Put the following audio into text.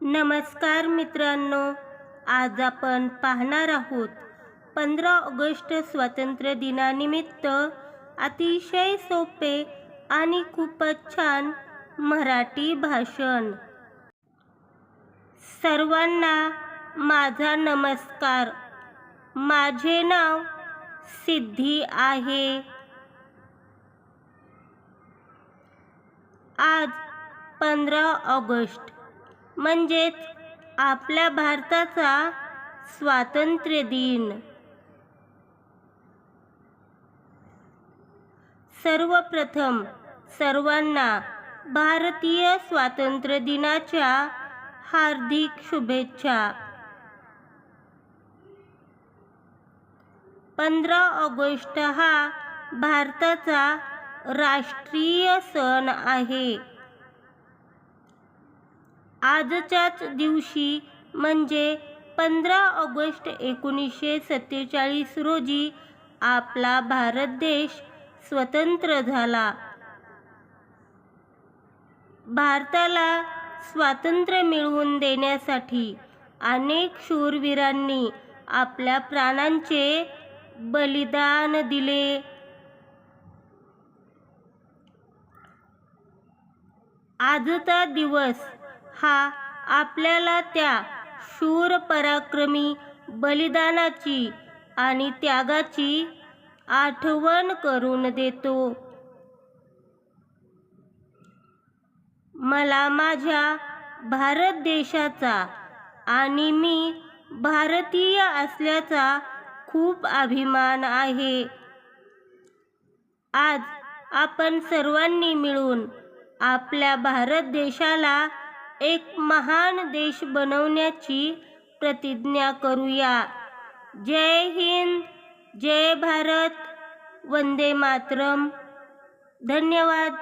नमस्कार मित्रांनो, आज आपण पाहणार आहोत 15 ऑगस्ट स्वातंत्र्य दिनानिमित्त अतिशय सोपे आणि खूपच छान मराठी भाषण। सर्वांना माझा नमस्कार। माझे नाव सिद्धी आहे। आज 15 ऑगस्ट म्हणजेच आपल्या भारताचा स्वातंत्र्य दिन। सर्वप्रथम सर्वांना भारतीय स्वातंत्र्य दिनाच्या हार्दिक शुभेच्छा। 15 ऑगस्ट हा भारताचा राष्ट्रीय सण आहे। आजच्याच दिवशी म्हणजे 15 ऑगस्ट 1947 रोजी आपला भारत देश स्वतंत्र झाला। भारताला स्वातंत्र्य मिळवून देण्यासाठी अनेक शूरवीरांनी आपल्या प्राणांचे बलिदान दिले। आजचा दिवस हा आपल्याला त्या शूर पराक्रमी बलिदानाची आणि त्यागाची आठवण करून देतो। मला माझ्या भारत देशाचा आणि मी भारतीय असल्याचा खूप अभिमान आहे। आज आपण सर्वांनी मिळून आपल्या भारत देशाला एक महान देश बनवण्याची प्रतिज्ञा करूया। जय हिंद, जय भारत, वंदे मातरम। धन्यवाद।